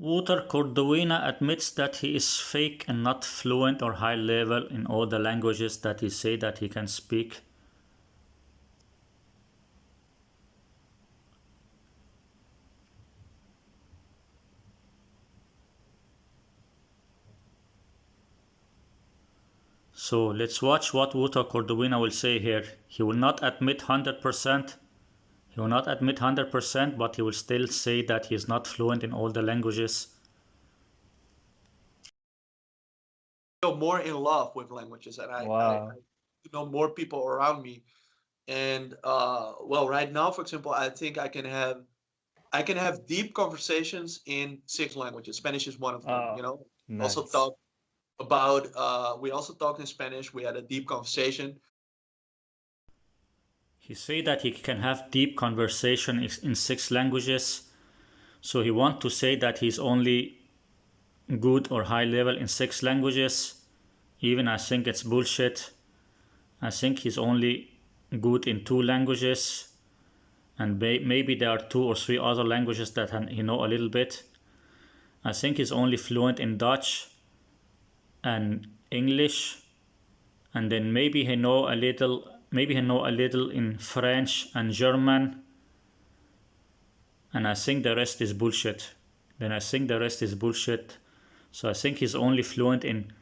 Wouter Corduwener admits that he is fake and not fluent or high level in all the languages that he say that he can speak. So let's watch what Wouter Corduwener will say here. He will not admit 100%. He will not admit 100%, but he will still say that he is not fluent in all the languages. More in love with languages, and I know more people around me. And well, right now, for example, I think I can have deep conversations in 6 languages. Spanish is one of them. Nice. Also talk about we also talked in Spanish. We had a deep conversation. He say that he can have deep conversation in 6 languages. So he want to say that he's only good or high level in 6 languages. Even I think it's bullshit. I think he's only good in 2 languages. And maybe there are 2 or 3 other languages that he know a little bit. I think he's only fluent in Dutch and English. And then maybe he know a little in French and German. And I think the rest is bullshit. So I think he's only fluent in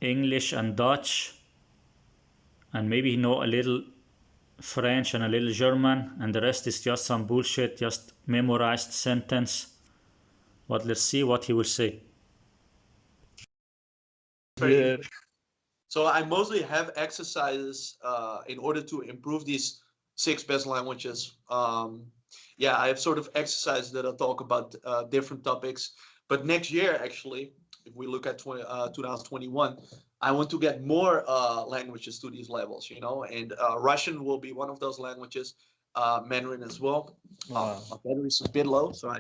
English and Dutch. And maybe he know a little French and a little German. And the rest is just some bullshit, just memorized sentence. But let's see what he will say. Yeah. So I mostly have exercises in order to improve these 6 best languages. Yeah, I have sort of exercises that I'll talk about different topics. But next year, actually, if we look at 2021, I want to get more languages to these levels, and Russian will be one of those languages, Mandarin as well. Wow. My battery is a bit low, so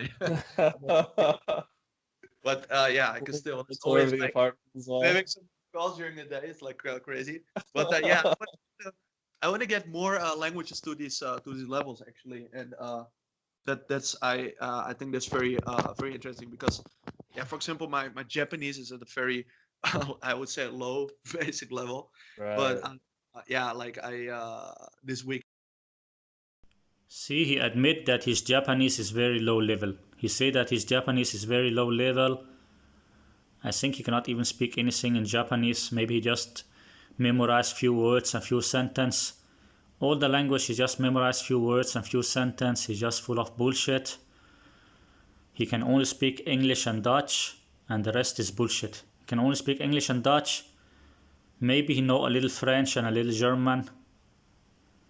but yeah, I can still always having some calls during the day. It's like crazy, but yeah, I want to get more languages to these levels actually, and that's I think that's very interesting because yeah, for example, my Japanese is at a very I would say low basic level, Right. but yeah, like this week. See, he admit that his Japanese is very low level. He say that his Japanese is very low level. I think he cannot even speak anything in Japanese. Maybe he just memorize few words and few sentences. All the language he just memorize few words and few sentences. He's just full of bullshit. He can only speak English and Dutch, and the rest is bullshit. He can only speak English and Dutch. Maybe he know a little French and a little German.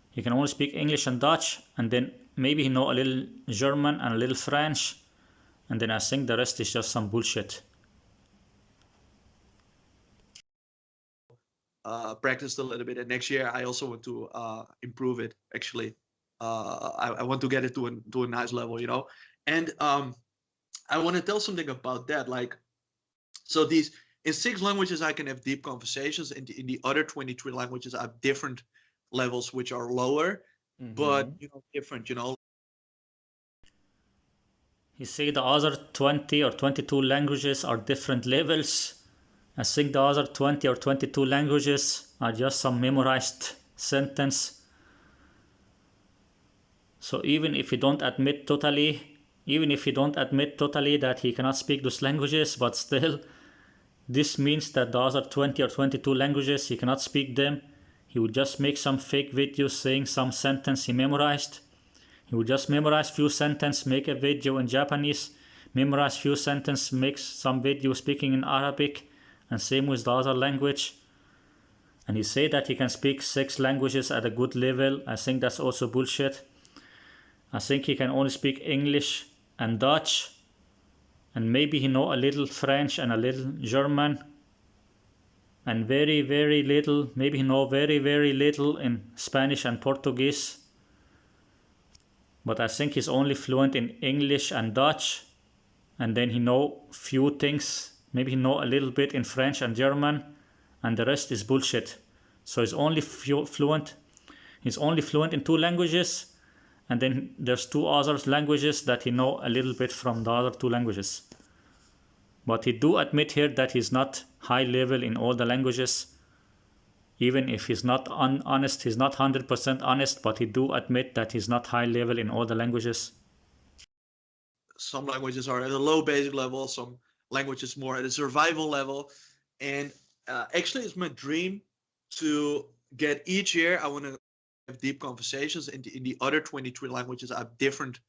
He can only speak English and Dutch, and then maybe he know a little German and a little French, and then I think the rest is just some bullshit. Practiced a little bit, and next year I also want to improve it. Actually, I want to get it to a nice level, And I want to tell something about that. Like, so these in 6 languages I can have deep conversations, and in the other 23 languages I have different levels which are lower, but different. He say the other 20 or 22 languages are different levels. I think the other 20 or 22 languages are just some memorized sentence. So even if he don't admit totally that he cannot speak those languages, but still, this means that the other 20 or 22 languages, he cannot speak them. He would just make some fake videos saying some sentence he memorized. He would just memorize few sentences, make a video in Japanese, memorize few sentences, make some video speaking in Arabic, and same with the other language. And he say that he can speak 6 languages at a good level. I think that's also bullshit. I think he can only speak English and Dutch, and maybe he know a little French and a little German, and very, very little, maybe he know very, very little in Spanish and Portuguese. But I think he's only fluent in English and Dutch, and then he know few things. Maybe he know a little bit in French and German, and the rest is bullshit. So he's only fluent in 2 languages, and then there's two other languages that he know a little bit from the other two languages. But he do admit here that he's not high level in all the languages. Even if he's not honest, he's not 100% honest, but he do admit that he's not high level in all the languages. Some languages are at a low basic level, some languages more at a survival level. And actually, it's my dream to get each year, I want to have deep conversations. In the other 23 languages, I have different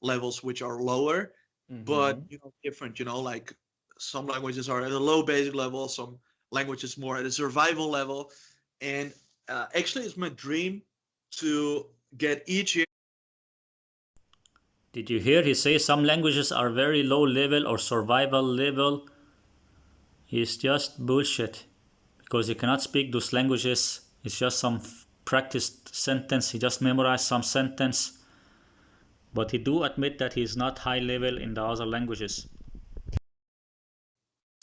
levels which are lower, but different, like some languages are at a low basic level, some languages more at a survival level. And actually, it's my dream to get each year. Did you hear he say some languages are very low level or survival level? It's just bullshit, because he cannot speak those languages. It's just some practiced sentence. He just memorized some sentence. But he do admit that he's not high level in the other languages.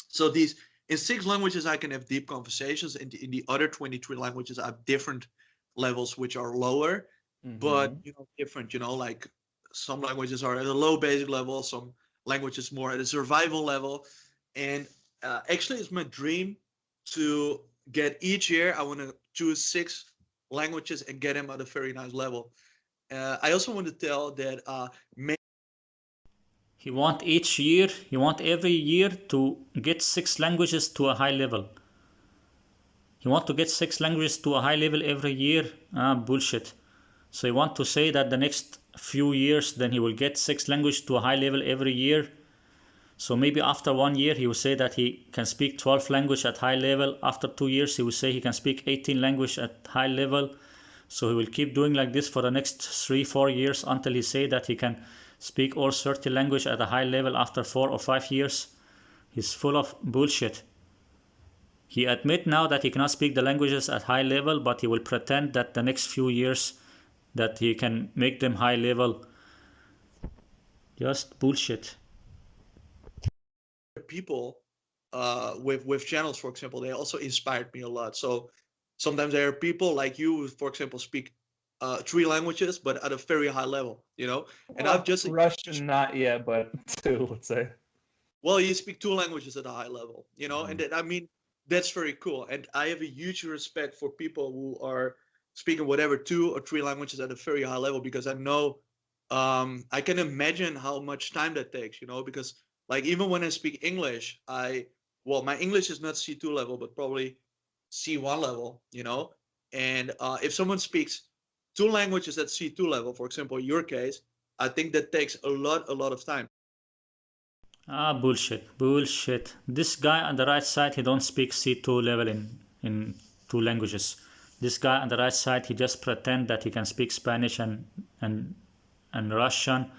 So these, in 6 languages, I can have deep conversations. In the other 23 languages, I have different levels which are lower, but different, like some languages are at a low basic level, some languages more at a survival level. And actually, it's my dream to get each year, I want to choose 6 languages and get them at a very nice level. I also want to tell that he want every year to get 6 languages to a high level. He want to get 6 languages to a high level every year. Bullshit. So he want to say that the next few years, then he will get 6 languages to a high level every year. So maybe after 1 year, he will say that he can speak 12 language at high level. After 2 years, he will say he can speak 18 language at high level. So he will keep doing like this for the next 3-4 years until he say that he can speak all 30 language at a high level after 4 or 5 years. He's full of bullshit. He admit now that he cannot speak the languages at high level, but he will pretend that the next few years that he can make them high level. Just bullshit. People with channels, for example, they also inspired me a lot. So sometimes there are people like you who, for example, speak 3 languages but at a very high level, and I've just Russian not yet, but 2, let's say. Well, you speak 2 languages at a high level, and that, I mean, that's very cool. And I have a huge respect for people who are speaking whatever 2 or 3 languages at a very high level, because I know I can imagine how much time that takes, because like even when I speak English, my English is not C2 level, but probably C1 level, and if someone speaks 2 languages at C2 level, for example, in your case, I think that takes a lot of time. Bullshit. This guy on the right side, he don't speak C2 level in 2 languages. This guy on the right side, he just pretend that he can speak Spanish and Russian.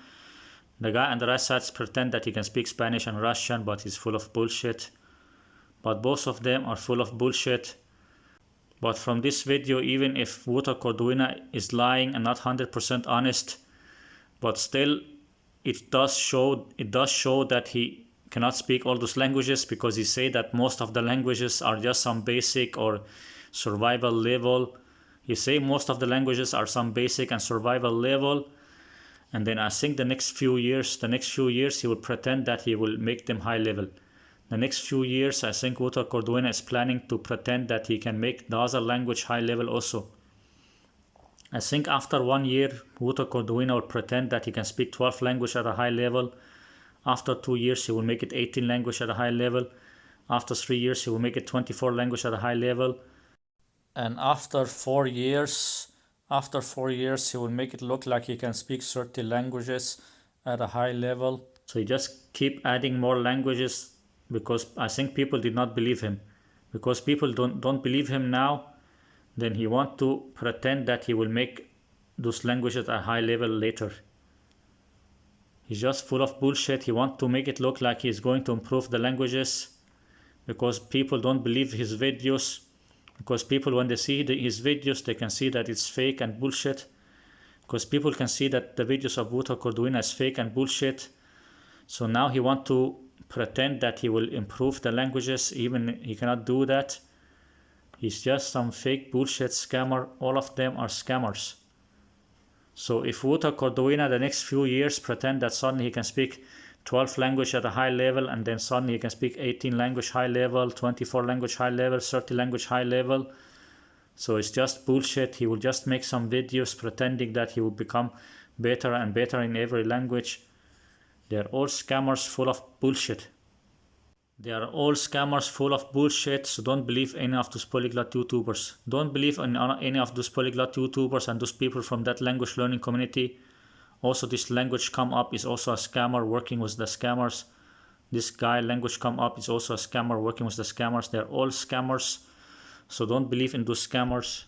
The guy on the right side pretend that he can speak Spanish and Russian, but he's full of bullshit. But both of them are full of bullshit. But from this video, even if Wouter Corduwener is lying and not 100% honest, but still it does show that he cannot speak all those languages, because he say that most of the languages are just some basic or survival level. He say most of the languages are some basic and survival level, and then I think the next few years he will pretend that he will make them high level. The next few years, I think Wouter Corduwener is planning to pretend that he can make the other language high level also. I think after 1 year, Wouter Corduwener will pretend that he can speak 12 language at a high level. After 2 years, he will make it 18 language at a high level. After 3 years, he will make it 24 language at a high level. And after 4 years, he will make it look like he can speak 30 languages at a high level. So he just keep adding more languages, because I think people did not believe him. Because people don't believe him now, then he want to pretend that he will make those languages at a high level later. He's just full of bullshit. He want to make it look like he's going to improve the languages, because people don't believe his videos. Because people, when they see his videos, they can see that it's fake and bullshit. Because people can see that the videos of Wouter Corduwener is fake and bullshit. So now he want to pretend that he will improve the languages, even he cannot do that. He's just some fake bullshit scammer. All of them are scammers. So if Wouter Corduwener the next few years pretend that suddenly he can speak 12 language at a high level, and then suddenly he can speak 18 language high level, 24 language high level, 30 language high level, so it's just bullshit. He will just make some videos pretending that he will become better and better in every language. They're all scammers full of bullshit. They are all scammers full of bullshit, so don't believe any of those polyglot YouTubers. Don't believe in any of those polyglot YouTubers and those people from that language learning community. Also, this language come up is also a scammer working with the scammers. This guy language come up is also a scammer working with the scammers. They're all scammers, so don't believe in those scammers.